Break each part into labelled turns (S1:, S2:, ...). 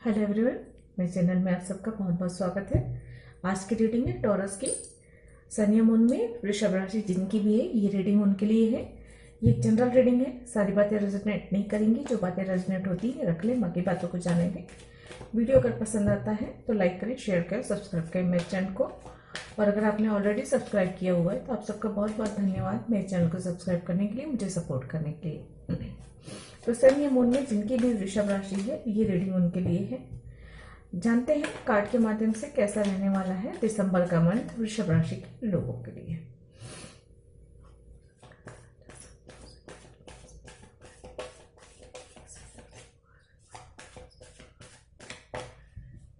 S1: Hello everyone, मेरे channel में आप सबका बहुत बहुत स्वागत है। आज की रीडिंग है टॉरस की। सन या मून में वृषभ राशि जिनकी भी है, ये रीडिंग उनके लिए है। ये एक जनरल रीडिंग है, सारी बातें रेजोनेट नहीं करेंगी। जो बातें रेजोनेट होती है रख लें, बाकी बातों को जानेंगे। वीडियो अगर पसंद आता है तो लाइक करें, शेयर करें, सब्सक्राइब करें मेरे चैनल को। और अगर आपने ऑलरेडी सब्सक्राइब किया हुआ है तो आप सबका बहुत बहुत धन्यवाद मेरे चैनल को सब्सक्राइब करने के लिए, मुझे सपोर्ट करने के लिए। तो सन या मून में जिनकी भी वृषभ राशि है, ये रीडिंग उनके लिए है। जानते हैं कार्ड के माध्यम से कैसा रहने वाला है दिसंबर का मंथ वृषभ राशि के लोगों के लिए।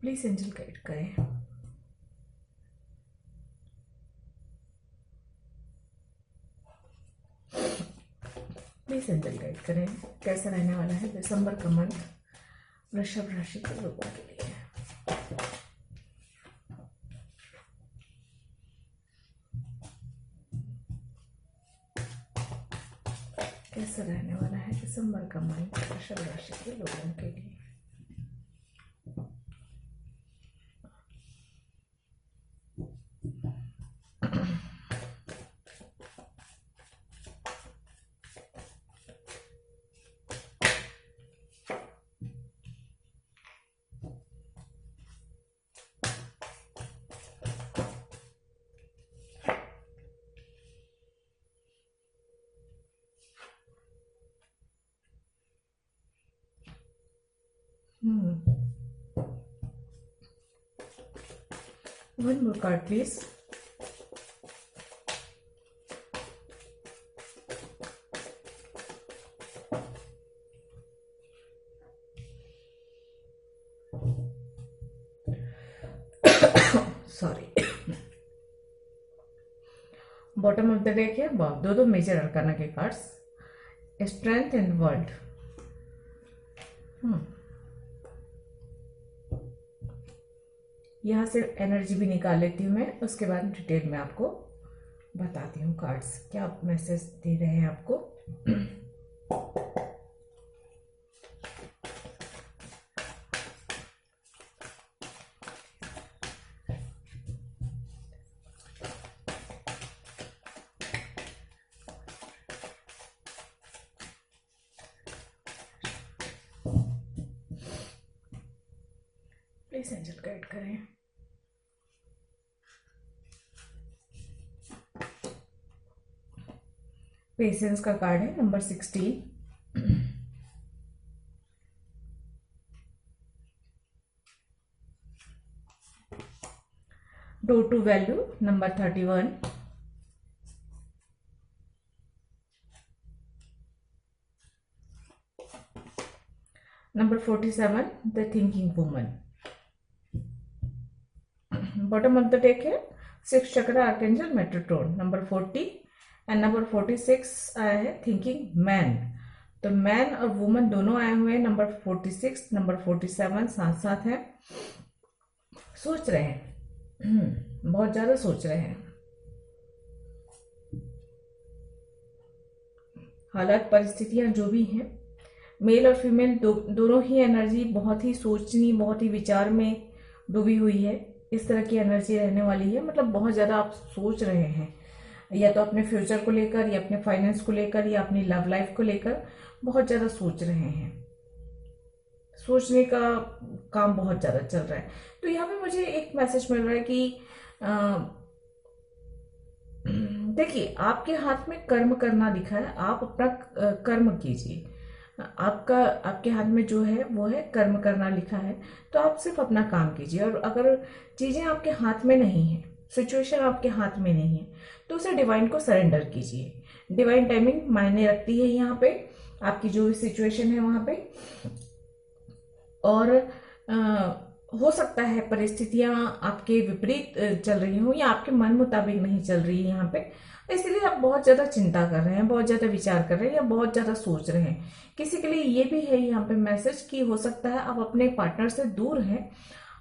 S1: प्लीज एंजल गाइड करें। प्लीज एंजल गाइड करें, कैसा रहने वाला है दिसंबर का मंथ वृषभ राशि के लोगों के लिए। कैसा रहने वाला है दिसंबर का मंथ वृषभ राशि के लोगों के लिए। One more card, please. Sorry. Bottom of the deck है दो मेजर अरकाना के कार्ड्स, स्ट्रेंथ एंड वर्ल्ड। यहाँ से एनर्जी भी निकाल लेती हूँ मैं, उसके बाद डिटेल में आपको बताती हूँ कार्ड्स क्या मैसेज दे रहे हैं आपको। प्लीज एंजल गाइड करें। पेशेंस का कार्ड है number 16। Door to value number 31। Number 47 the thinking woman. Bottom of the deck है 6 chakra archangel Metatron number 40 and number 46 आया है थिंकिंग मैन। तो मैन और वुमन दोनों आए हुए हैं। नंबर 46 नंबर 47 साथ साथ है। सोच रहे हैं, बहुत ज्यादा सोच रहे हैं। हालात परिस्थितियां जो भी हैं, मेल और फीमेल दोनों ही एनर्जी बहुत ही सोचनी, बहुत ही विचार में डूबी हुई है। इस तरह की एनर्जी रहने वाली है। मतलब बहुत ज्यादा आप सोच रहे हैं, या तो अपने फ्यूचर को लेकर, या अपने फाइनेंस को लेकर, या अपनी लव लाइफ को लेकर बहुत ज्यादा सोच रहे हैं। सोचने का काम बहुत ज्यादा चल रहा है। तो यहाँ पे मुझे एक मैसेज मिल रहा है कि देखिए, आपके हाथ में कर्म करना लिखा है। आप अपना कर्म कीजिए। आपके हाथ में जो है वो है कर्म करना लिखा है। तो आप सिर्फ अपना काम कीजिए। और अगर चीजें आपके हाथ में नहीं है, सिचुएशन आपके हाथ में नहीं है, तो उसे डिवाइन को सरेंडर कीजिए। डिवाइन टाइमिंग मायने रखती है यहाँ पे, आपकी जो भी सिचुएशन है वहां पे। और हो सकता है परिस्थितियां आपके विपरीत चल रही हो, या आपके मन मुताबिक नहीं चल रही है यहाँ पे, इसलिए आप बहुत ज्यादा चिंता कर रहे हैं, बहुत ज्यादा विचार कर रहे हैं, या बहुत ज्यादा सोच रहे हैं। किसी के लिए ये भी है यहाँ पे मैसेज कि हो सकता है आप अपने पार्टनर से दूर हैं,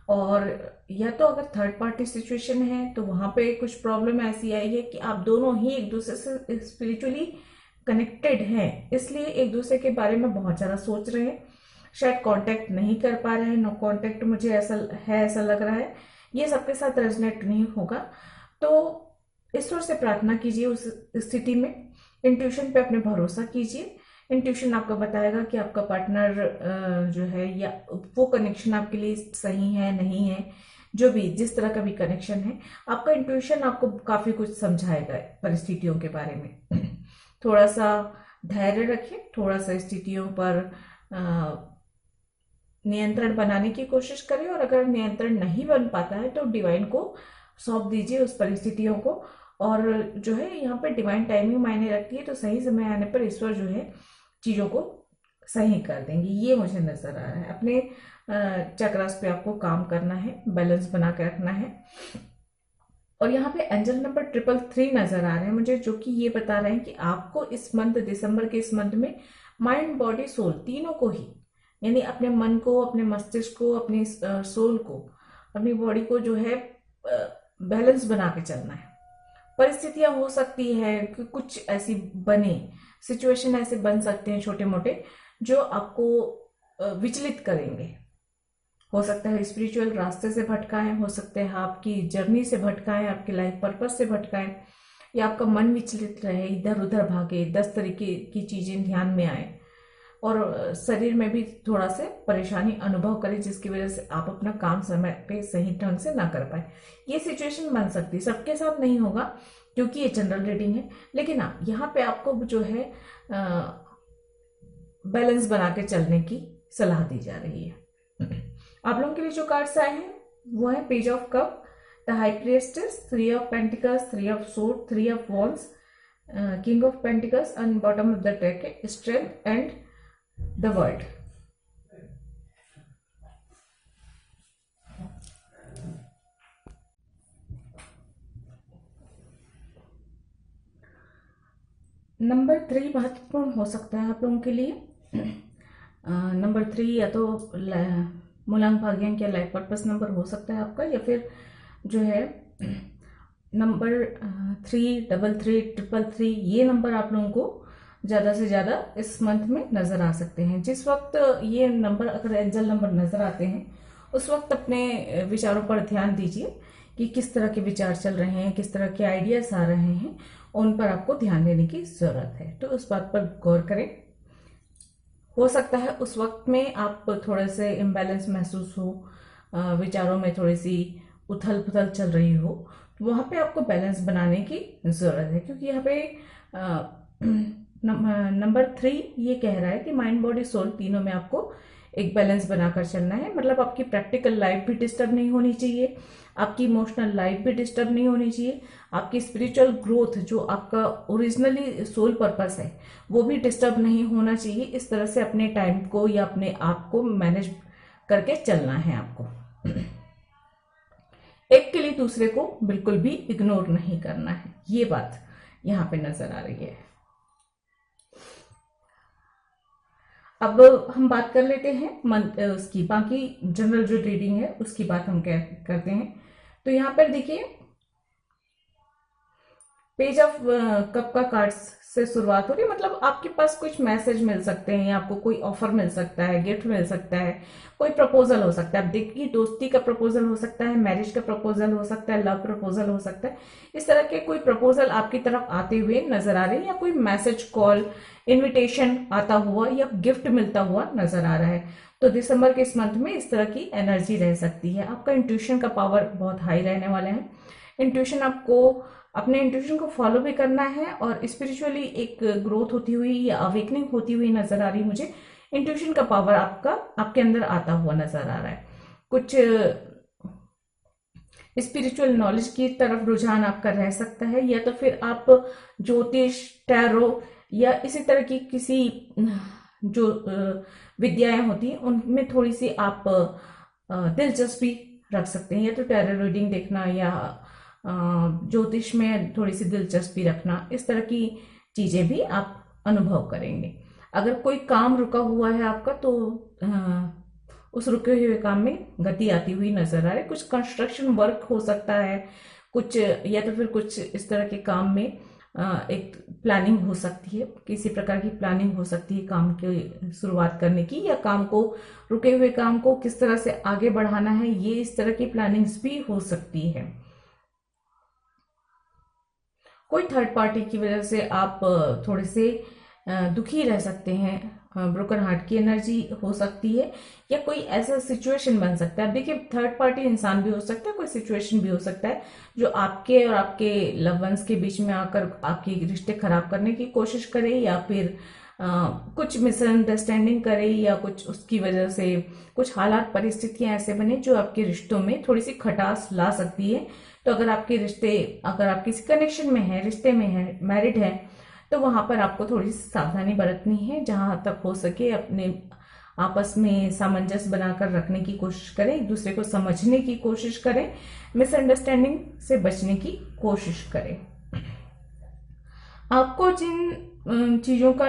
S1: और या तो अगर थर्ड पार्टी सिचुएशन है तो वहां पे कुछ प्रॉब्लम ऐसी आई है कि आप दोनों ही एक दूसरे से स्पिरिचुअली कनेक्टेड हैं, इसलिए एक दूसरे के बारे में बहुत ज्यादा सोच रहे हैं। शायद कांटेक्ट नहीं कर पा रहे हैं, नो कांटेक्ट मुझे ऐसा लग रहा है, ये सबके साथ रेजोनेट नहीं होगा। तो ईश्वर से प्रार्थना कीजिए उस स्थिति में, इंट्यूशन पे अपने भरोसा कीजिए। इंट्यूशन आपको बताएगा कि आपका पार्टनर जो है या वो कनेक्शन आपके लिए सही है नहीं है, जो भी जिस तरह का भी कनेक्शन है, आपका इंट्यूशन आपको काफी कुछ समझाएगा परिस्थितियों के बारे में। थोड़ा सा धैर्य रखें, थोड़ा सा स्थितियों पर नियंत्रण बनाने की कोशिश करें, और अगर नियंत्रण नहीं बन पाता है तो डिवाइन को सौंप दीजिए उस परिस्थितियों को। और जो है यहाँ पे डिवाइन टाइमिंग मायने रखती है, तो सही समय आने पर ईश्वर जो है चीजों को सही कर देंगे, ये मुझे नजर आ रहा है। अपने चक्रास पे आपको काम करना है, बैलेंस बना के रखना है। और यहाँ पे एंजल नंबर 333 नजर आ रहे हैं मुझे, जो कि ये बता रहे हैं कि आपको इस मंथ, दिसंबर के इस मंथ में माइंड बॉडी सोल तीनों को ही, यानी अपने मन को, अपने मस्तिष्क को, अपनी सोल को, अपनी बॉडी को जो है बैलेंस बना के चलना है। परिस्थितियां हो सकती है कि कुछ ऐसी बने, सिचुएशन ऐसे बन सकते हैं छोटे मोटे, जो आपको विचलित करेंगे। हो सकता है स्पिरिचुअल रास्ते से भटकाएं, हो सकते हैं आपकी जर्नी से भटकाएं, आपकी लाइफ पर्पस से भटकाएं, या आपका मन विचलित रहे, इधर उधर भागे, 10 तरीके की चीजें ध्यान में आए, और शरीर में भी थोड़ा से परेशानी अनुभव करें, जिसकी वजह से आप अपना काम समय पे सही ढंग से ना कर पाए। ये सिचुएशन बन सकती है, सबके साथ नहीं होगा क्योंकि ये जनरल रीडिंग है, लेकिन हाँ यहाँ पे आपको जो है बैलेंस बना के चलने की सलाह दी जा रही है। आप लोगों के लिए जो कार्ड्स आए हैं वो है page of cup, the high priestess, 3 of pentacles, 3 of sword, 3 of wands, king of pentacles, and bottom of the deck है strength and the world. Number 3 महत्वपूर्ण हो सकता है आप लोगों के लिए। नंबर 3 या तो मूलांक भाग्यांक या लाइफ पर्पस नंबर हो सकता है आपका, या फिर जो है नंबर 33333, ये नंबर आप लोगों को ज़्यादा से ज़्यादा इस मंथ में नज़र आ सकते हैं। जिस वक्त ये नंबर, अगर एंजल नंबर नज़र आते हैं, उस वक्त अपने विचारों पर ध्यान दीजिए कि किस तरह के विचार चल रहे हैं, किस तरह के आइडियाज आ रहे हैं, उन पर आपको ध्यान देने की ज़रूरत है। तो उस बात पर गौर करें। हो सकता है उस वक्त में आप थोड़े से इम्बैलेंस महसूस हो, विचारों में थोड़ी सी उथल पुथल चल रही हो, तो वहाँ पे आपको बैलेंस बनाने की ज़रूरत है, क्योंकि यहाँ पे नंबर 3 ये कह रहा है कि माइंड बॉडी सोल तीनों में आपको एक बैलेंस बनाकर चलना है। मतलब आपकी प्रैक्टिकल लाइफ भी डिस्टर्ब नहीं होनी चाहिए, आपकी इमोशनल लाइफ भी डिस्टर्ब नहीं होनी चाहिए, आपकी स्पिरिचुअल ग्रोथ जो आपका ओरिजिनली सोल पर्पस है वो भी डिस्टर्ब नहीं होना चाहिए। इस तरह से अपने टाइम को या अपने आप को मैनेज करके चलना है आपको। एक के लिए दूसरे को बिल्कुल भी इग्नोर नहीं करना है, ये बात यहाँ पे नजर आ रही है। अब हम बात कर लेते हैं उसकी बाकी जनरल जो रीडिंग है उसकी बात हम क्या करते हैं। तो यहाँ पर देखिए पेज ऑफ कप का कार्ड्स से शुरुआत हो रही है, मतलब आपके पास कुछ मैसेज मिल सकते हैं, आपको कोई ऑफर मिल सकता है, गिफ्ट मिल सकता है, कोई प्रपोजल हो सकता है। अब देखिए दोस्ती का प्रपोजल हो सकता है, मैरिज का प्रपोजल हो सकता है, लव प्रपोजल हो सकता है। इस तरह के कोई प्रपोजल आपकी तरफ आते हुए नजर आ रहे हैं, या कोई मैसेज, कॉल, इन्विटेशन आता हुआ या गिफ्ट मिलता हुआ नजर आ रहा है। तो दिसंबर के इस मंथ में इस तरह की एनर्जी रह सकती है। आपका इंट्यूशन का पावर बहुत हाई रहने वाला है। इंट्यूशन आपको अपने इंट्यूशन को फॉलो भी करना है, और स्पिरिचुअली एक ग्रोथ होती हुई या अवेकनिंग होती हुई नजर आ रही मुझे। इंट्यूशन का पावर आपके अंदर आता हुआ नजर आ रहा है। कुछ स्पिरिचुअल नॉलेज की तरफ रुझान आपका रह सकता है, या तो फिर आप ज्योतिष, टैरो या इसी तरह की किसी जो विद्याएं होती हैं उनमें थोड़ी सी आप दिलचस्पी रख सकते हैं, या तो टैरो रीडिंग देखना या ज्योतिष में थोड़ी सी दिलचस्पी रखना, इस तरह की चीजें भी आप अनुभव करेंगे। अगर कोई काम रुका हुआ है आपका, तो उस रुके हुए काम में गति आती हुई नजर आ रही है। कुछ कंस्ट्रक्शन वर्क हो सकता है, कुछ या तो फिर कुछ इस तरह के काम में एक प्लानिंग हो सकती है, किसी प्रकार की प्लानिंग हो सकती है काम की शुरुआत करने की, या काम को, रुके हुए काम को किस तरह से आगे बढ़ाना है, ये इस तरह की प्लानिंग्स भी हो सकती है। कोई थर्ड पार्टी की वजह से आप थोड़े से दुखी रह सकते हैं, ब्रोकन हार्ट की एनर्जी हो सकती है, या कोई ऐसा सिचुएशन बन सकता है। अब देखिए, थर्ड पार्टी इंसान भी हो सकता है, कोई सिचुएशन भी हो सकता है जो आपके और आपके लव वंस के बीच में आकर आपके रिश्ते खराब करने की कोशिश करे, या फिर कुछ मिसअंडरस्टैंडिंग करे, या कुछ उसकी वजह से कुछ हालात परिस्थितियां ऐसे बने जो आपके रिश्तों में थोड़ी सी खटास ला सकती है। तो अगर आपके रिश्ते, अगर आप किसी कनेक्शन में है, रिश्ते में है, मैरिड है, तो वहां पर आपको थोड़ी सी सावधानी बरतनी है। जहां तक हो सके अपने आपस में सामंजस्य बनाकर रखने की कोशिश करें, एक दूसरे को समझने की कोशिश करें, मिसअंडरस्टैंडिंग से बचने की कोशिश करें। आपको जिन चीजों का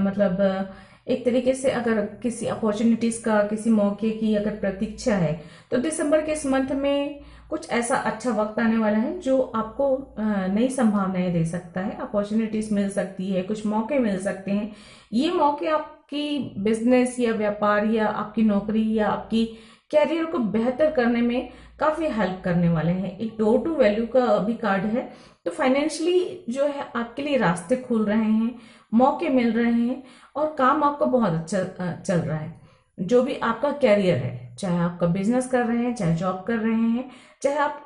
S1: मतलब एक तरीके से अगर किसी अपॉर्चुनिटीज का, किसी मौके की अगर प्रतीक्षा है, तो दिसंबर के इस मंथ में कुछ ऐसा अच्छा वक्त आने वाला है जो आपको नई संभावनाएं दे सकता है। अपॉर्चुनिटीज मिल सकती है, कुछ मौके मिल सकते हैं। ये मौके आपकी बिजनेस या व्यापार या आपकी नौकरी या आपकी कैरियर को बेहतर करने में काफी हेल्प करने वाले हैं। एक डोर टू वैल्यू का भी कार्ड है, तो फाइनेंशियली जो है आपके लिए रास्ते खुल रहे हैं, मौके मिल रहे हैं, और काम आपका बहुत अच्छा चल रहा है। जो भी आपका कैरियर है, चाहे आपका बिजनेस कर रहे हैं, चाहे जॉब कर रहे हैं, चाहे आप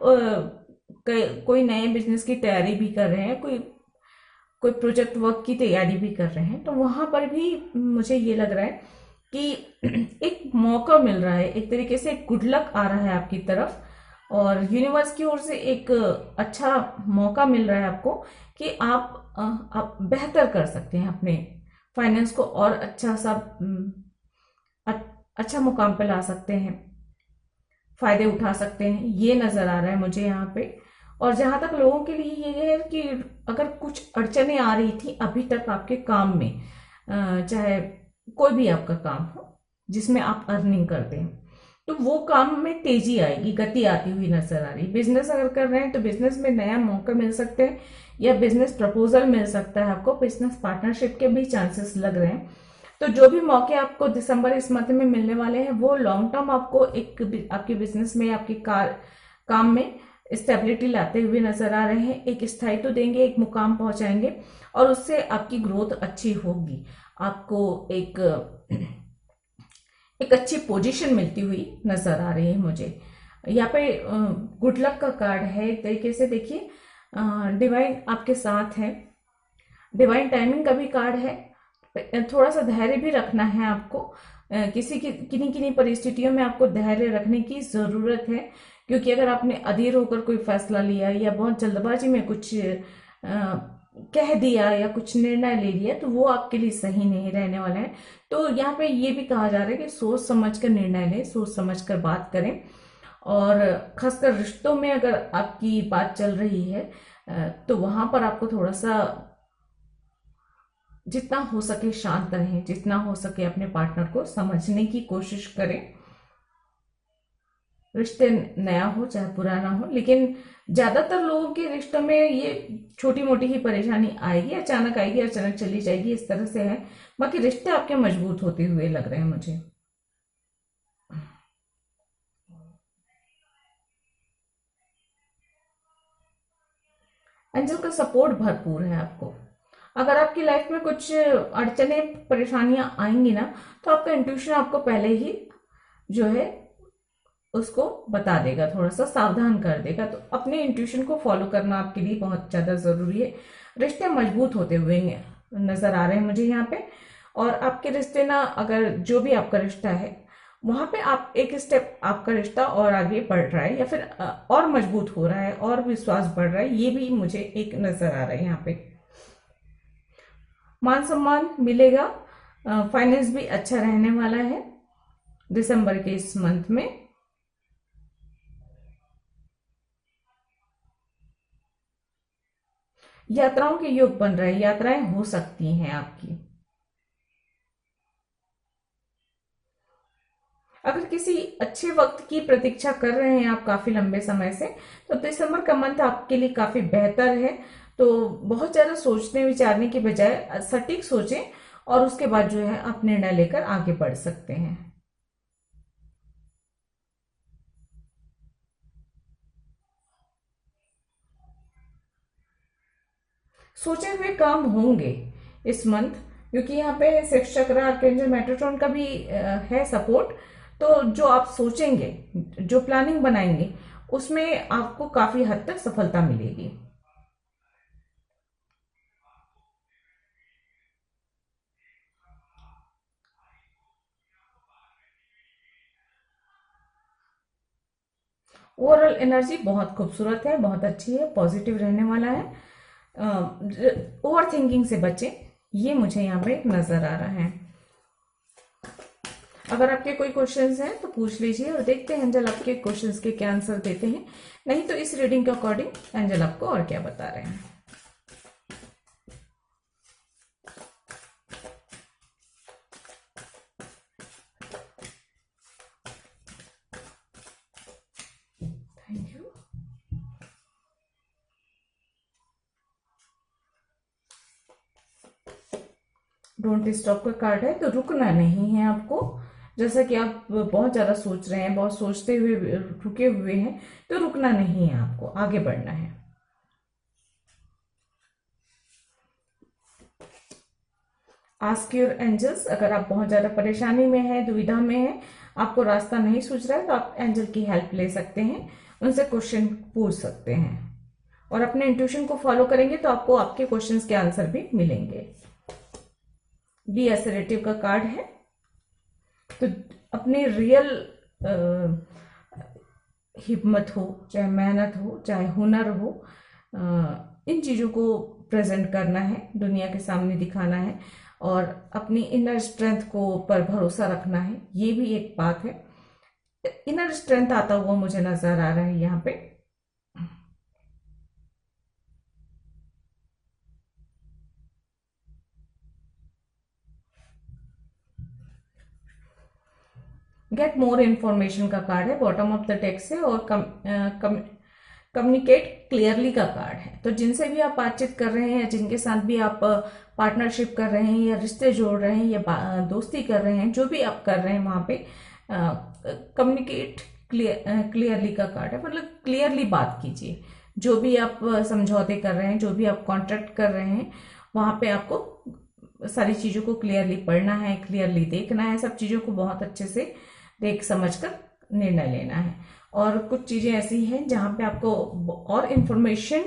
S1: कोई नए बिजनेस की तैयारी भी कर रहे हैं, कोई कोई प्रोजेक्ट वर्क की तैयारी भी कर रहे हैं, तो वहां पर भी मुझे ये लग रहा है कि एक मौका मिल रहा है, एक तरीके से गुड लक आ रहा है आपकी तरफ, और यूनिवर्स की ओर से एक अच्छा मौका मिल रहा है आपको कि आप बेहतर कर सकते हैं अपने फाइनेंस को, और अच्छा सा अच्छा मुकाम पे ला सकते हैं, फायदे उठा सकते हैं, ये नजर आ रहा है मुझे यहाँ पे। और जहां तक लोगों के लिए ये है कि अगर कुछ अड़चने आ रही थी अभी तक आपके काम में, चाहे कोई भी आपका काम हो जिसमें आप अर्निंग करते हैं, तो वो काम में तेजी आएगी, गति आती हुई नजर आ रही। बिजनेस अगर कर रहे हैं तो बिजनेस में नया मौका मिल सकते हैं, या बिजनेस प्रपोजल मिल सकता है आपको, बिजनेस पार्टनरशिप के भी चांसेस लग रहे हैं। तो जो भी मौके आपको दिसंबर इस मंथ में मिलने वाले हैं, वो लॉन्ग टर्म आपको एक आपके बिजनेस में, आपकी काम में स्टेबिलिटी लाते हुए नजर आ रहे हैं, एक स्थायित्व देंगे, एक मुकाम पहुंचाएंगे, और उससे आपकी ग्रोथ अच्छी होगी। आपको एक अच्छी पोजीशन मिलती हुई नजर आ रही है मुझे यहाँ पे। गुड लक का कार्ड है एक तरीके से। देखिए, डिवाइन आपके साथ है, डिवाइन टाइमिंग का भी कार्ड है। थोड़ा सा धैर्य भी रखना है आपको, किसी की किन्हीं किन्हीं परिस्थितियों में आपको धैर्य रखने की जरूरत है, क्योंकि अगर आपने अधीर होकर कोई फैसला लिया या बहुत जल्दबाजी में कुछ कह दिया या कुछ निर्णय ले लिया, तो वो आपके लिए सही नहीं रहने वाला है। तो यहाँ पे ये भी कहा जा रहा है कि सोच समझ कर निर्णय लें, सोच समझ कर बात करें, और खासकर रिश्तों में अगर आपकी बात चल रही है तो वहां पर आपको थोड़ा सा जितना हो सके शांत रहें, जितना हो सके अपने पार्टनर को समझने की कोशिश करें। रिश्ते नया हो चाहे पुराना हो, लेकिन ज्यादातर लोगों के रिश्तों में ये छोटी मोटी ही परेशानी आएगी, अचानक आएगी, अचानक चली जाएगी, इस तरह से है। बाकी रिश्ते आपके मजबूत होते हुए लग रहे हैं मुझे। एंजल का सपोर्ट भरपूर है आपको। अगर आपकी लाइफ में कुछ अड़चने परेशानियां आएंगी ना, तो आपका इंट्यूशन आपको पहले ही जो है उसको बता देगा, थोड़ा सा सावधान कर देगा। तो अपने इंट्यूशन को फॉलो करना आपके लिए बहुत ज्यादा जरूरी है। रिश्ते मजबूत होते हुए नजर आ रहे हैं मुझे यहाँ पे। और आपके रिश्ते ना, अगर जो भी आपका रिश्ता है वहां पे आप एक स्टेप, आपका रिश्ता और आगे बढ़ रहा है, या फिर और मजबूत हो रहा है, और विश्वास बढ़ रहा है, ये भी मुझे एक नजर आ रहा है यहाँ पे। मान सम्मान मिलेगा, फाइनेंस भी अच्छा रहने वाला है दिसंबर के इस मंथ में। यात्राओं के योग बन रहे हैं, यात्राएं हो सकती हैं आपकी। अगर किसी अच्छे वक्त की प्रतीक्षा कर रहे हैं आप काफी लंबे समय से, तो दिसंबर का मंथ आपके लिए काफी बेहतर है। तो बहुत ज्यादा सोचने विचारने की बजाय सटीक सोचें और उसके बाद जो है आप निर्णय लेकर आगे बढ़ सकते हैं। सोचे हुए काम होंगे इस मंथ, क्योंकि यहाँ पे सेक्स चक्र आर्कएंजल मेटाट्रॉन का भी है सपोर्ट। तो जो आप सोचेंगे, जो प्लानिंग बनाएंगे, उसमें आपको काफी हद तक सफलता मिलेगी। ओवरऑल एनर्जी बहुत खूबसूरत है, बहुत अच्छी है, पॉजिटिव रहने वाला है। ओवर थिंकिंग से बचें, ये मुझे यहाँ पे नजर आ रहा है। अगर आपके कोई क्वेश्चंस हैं तो पूछ लीजिए और देखते हैं एंजल आपके क्वेश्चंस के क्या आंसर देते हैं। नहीं तो इस रीडिंग के अकॉर्डिंग एंजल आपको और क्या बता रहे हैं। Thank you. डोंट स्टॉप का कार्ड है, तो रुकना नहीं है आपको। जैसा कि आप बहुत ज्यादा सोच रहे हैं, बहुत सोचते हुए रुके हुए हैं, तो रुकना नहीं है, आपको आगे बढ़ना है। आस्क योर एंजल्स, अगर आप बहुत ज्यादा परेशानी में हैं, दुविधा में हैं, आपको रास्ता नहीं सूझ रहा है, तो आप एंजल की हेल्प ले सकते हैं, उनसे क्वेश्चन पूछ सकते हैं और अपने इंट्यूशन को फॉलो करेंगे तो आपको आपके क्वेश्चंस के आंसर भी मिलेंगे। बी असर्टिव का कार्ड है, तो अपने रियल हिम्मत हो, चाहे मेहनत हो, चाहे हुनर हो, इन चीजों को प्रेजेंट करना है, दुनिया के सामने दिखाना है और अपनी इनर स्ट्रेंथ को पर भरोसा रखना है। ये भी एक बात है। इनर स्ट्रेंथ आता हुआ मुझे नजर आ रहा है यहाँ पे। गेट मोर इन्फॉर्मेशन का कार्ड है, बॉटम ऑफ द टेक्स्ट है और कम्युनिकेट क्लियरली का कार्ड है। तो जिनसे भी आप बातचीत कर रहे हैं या जिनके साथ भी आप पार्टनरशिप कर रहे हैं या रिश्ते जोड़ रहे हैं या दोस्ती कर रहे हैं, जो भी आप कर रहे हैं वहां पे कम्युनिकेट क्लियरली का कार्ड है, मतलब क्लियरली बात कीजिए। जो भी आप समझौते कर रहे हैं, जो भी आप कॉन्ट्रैक्ट कर रहे हैं, वहां पे आपको सारी चीजों को क्लियरली पढ़ना है, क्लियरली देखना है, सब चीजों को बहुत अच्छे से देख समझकर निर्णय लेना है। और कुछ चीजें ऐसी हैं जहां पे आपको और इंफॉर्मेशन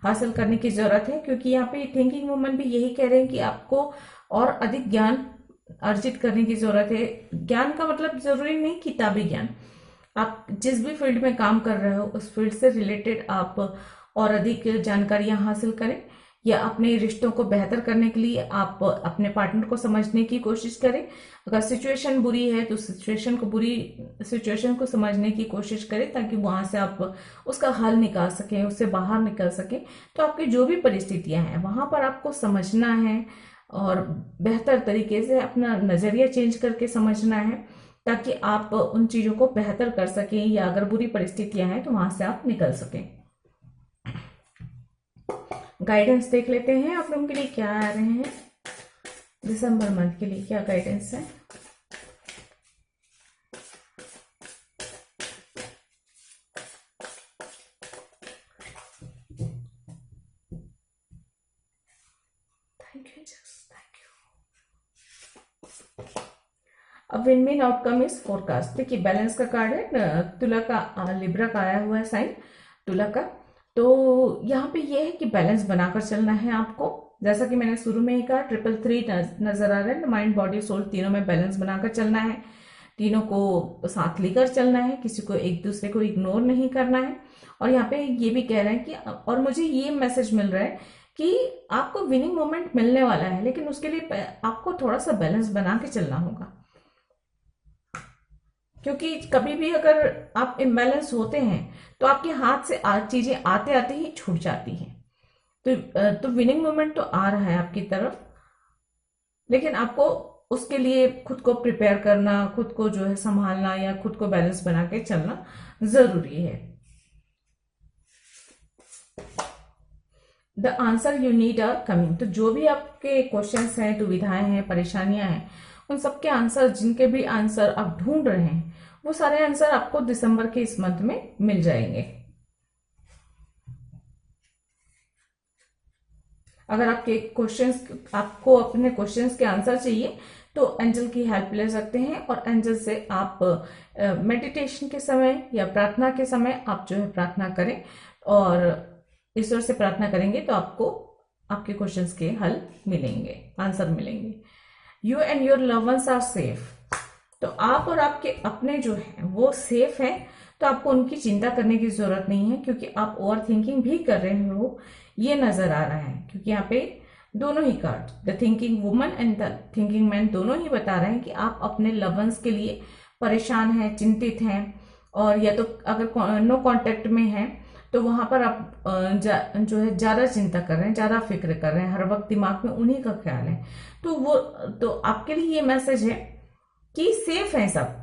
S1: हासिल करने की जरूरत है, क्योंकि यहाँ पे थिंकिंग वुमन भी यही कह रहे हैं कि आपको और अधिक ज्ञान अर्जित करने की जरूरत है। ज्ञान का मतलब जरूरी नहीं किताबी ज्ञान, आप जिस भी फील्ड में काम कर रहे हो उस फील्ड से रिलेटेड आप और अधिक जानकारियां हासिल करें, या अपने रिश्तों को बेहतर करने के लिए आप अपने पार्टनर को समझने की कोशिश करें। अगर सिचुएशन बुरी है तो सिचुएशन को समझने की कोशिश करें, ताकि वहां से आप उसका हल निकाल सकें, उससे बाहर निकल सकें। तो आपकी जो भी परिस्थितियां हैं वहां पर आपको समझना है और बेहतर तरीके से अपना नजरिया चेंज करके समझना है, ताकि आप उन चीजों को बेहतर कर सकें, या अगर बुरी परिस्थितियां हैं तो वहां से आप निकल सकें। गाइडेंस देख लेते हैं आप लोगों के लिए क्या आ रहे हैं दिसंबर मंथ के लिए, क्या गाइडेंस है। Thank you, thank you. अब win main outcome is forecast. देखिए बैलेंस का कार्ड है, तुला का लिब्रा का आया हुआ है साइन, तुला का। तो यहाँ पे ये है कि बैलेंस बनाकर चलना है आपको। जैसा कि मैंने शुरू में ही कहा, 333 नजर आ रहा है, माइंड बॉडी सोल तीनों में बैलेंस बनाकर चलना है, तीनों को साथ लेकर चलना है, किसी को एक दूसरे को इग्नोर नहीं करना है। और यहाँ पे ये भी कह रहे हैं कि, और मुझे ये मैसेज मिल रहा है कि आपको विनिंग मोमेंट मिलने वाला है, लेकिन उसके लिए आपको थोड़ा सा बैलेंस बना के चलना होगा, क्योंकि कभी भी अगर आप इम्बैलेंस होते हैं तो आपके हाथ से चीजें आते आते ही छूट जाती हैं। तो विनिंग मोमेंट तो आ रहा है आपकी तरफ, लेकिन आपको उसके लिए खुद को प्रिपेयर करना, खुद को जो है संभालना, या खुद को बैलेंस बना के चलना जरूरी है। The answer you need are coming. तो जो भी आपके क्वेश्चंस हैं, दुविधाएं हैं, परेशानियां हैं, उन सबके आंसर, जिनके भी आंसर आप ढूंढ रहे हैं, वो सारे आंसर आपको दिसंबर के इस मंथ में मिल जाएंगे। अगर आपको अपने क्वेश्चंस के आंसर चाहिए तो एंजल की हेल्प ले सकते हैं, और एंजल से आप मेडिटेशन के समय या प्रार्थना के समय आप जो है प्रार्थना करें, और ईश्वर से प्रार्थना करेंगे तो आपको आपके क्वेश्चंस के हल मिलेंगे, आंसर मिलेंगे। You and your love ones are safe. तो आप और आपके अपने जो हैं वो सेफ हैं, तो आपको उनकी चिंता करने की जरूरत नहीं है, क्योंकि आप ओवर थिंकिंग भी कर रहे हो, ये नजर आ रहा है। क्योंकि यहाँ पे दोनों ही card, the thinking woman and the thinking man, दोनों ही बता रहे हैं कि आप अपने लव वंस के लिए परेशान हैं, चिंतित हैं, और या तो अगर नो कांटेक्ट में हैं तो वहां पर आप जो है ज्यादा चिंता कर रहे हैं, ज्यादा फिक्र कर रहे हैं, हर वक्त दिमाग में उन्हीं का ख्याल है। तो आपके लिए ये मैसेज है कि सेफ है सब,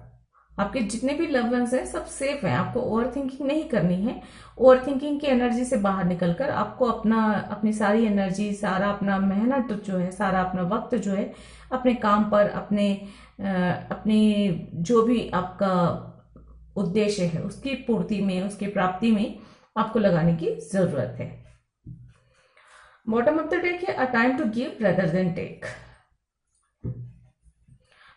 S1: आपके जितने भी लव वंस हैं सब सेफ हैं। आपको ओवर थिंकिंग नहीं करनी है। ओवर थिंकिंग की एनर्जी से बाहर निकलकर आपको अपनी सारी एनर्जी, सारा अपना मेहनत जो है, सारा अपना वक्त जो है अपने काम पर, अपनी जो भी आपका उद्देश्य है उसकी पूर्ति में, उसकी प्राप्ति में आपको लगाने की जरूरत है। बॉटम ऑफ द डेक है, a time to give rather than take.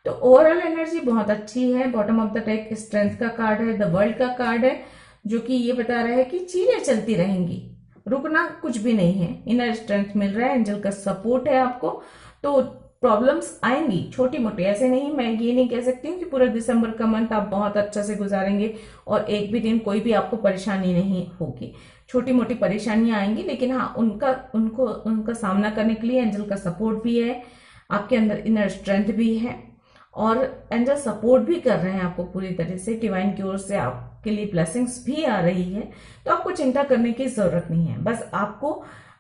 S1: तो ओवरऑल एनर्जी बहुत अच्छी है। Bottom of the deck strength का कार्ड है, द वर्ल्ड का कार्ड है, जो कि ये बता रहा है कि चीजें चलती रहेंगी, रुकना कुछ भी नहीं है। इनर स्ट्रेंथ मिल रहा है, एंजल का सपोर्ट है आपको। तो प्रॉब्लम्स आएंगी छोटी मोटी, ऐसे नहीं, मैं ये नहीं कह सकती हूँ कि पूरा दिसंबर का मंथ आप बहुत अच्छा से गुजारेंगे और एक भी दिन कोई भी आपको परेशानी नहीं होगी। छोटी मोटी परेशानियां आएंगी, लेकिन हाँ उनका सामना करने के लिए एंजल का सपोर्ट भी है, आपके अंदर इनर स्ट्रेंथ भी है, और एंजल सपोर्ट भी कर रहे हैं आपको पूरी तरह से। डिवाइन की ओर से आपके लिए ब्लेसिंग्स भी आ रही है, तो आपको चिंता करने की जरूरत नहीं है। बस आपको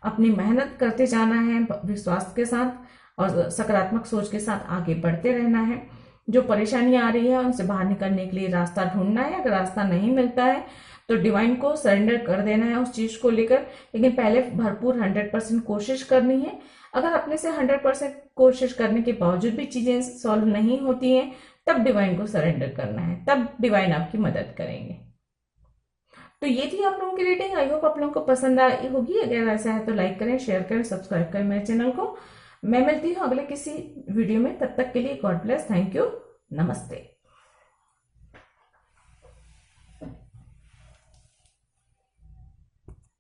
S1: अपनी मेहनत करते जाना है, विश्वास के साथ और सकारात्मक सोच के साथ आगे बढ़ते रहना है। जो परेशानियां आ रही है उनसे बाहर निकलने के लिए रास्ता ढूंढना है। अगर रास्ता नहीं मिलता है तो डिवाइन को सरेंडर कर देना है उस चीज को लेकर, लेकिन पहले भरपूर 100% कोशिश करनी है। अगर अपने से 100% कोशिश करने के बावजूद भी चीजें सॉल्व नहीं होती हैं, तब डिवाइन को सरेंडर करना है, तब डिवाइन आपकी मदद करेंगे। तो ये थी आप लोगों की रीडिंग। आई होप आप लोगों को पसंद आई होगी। अगर ऐसा है तो लाइक करें, शेयर करें, सब्सक्राइब करें मेरे चैनल को। मैं मिलती हूँ अगले किसी वीडियो में, तब तक के लिए गॉड ब्लेस, थैंक यू, नमस्ते।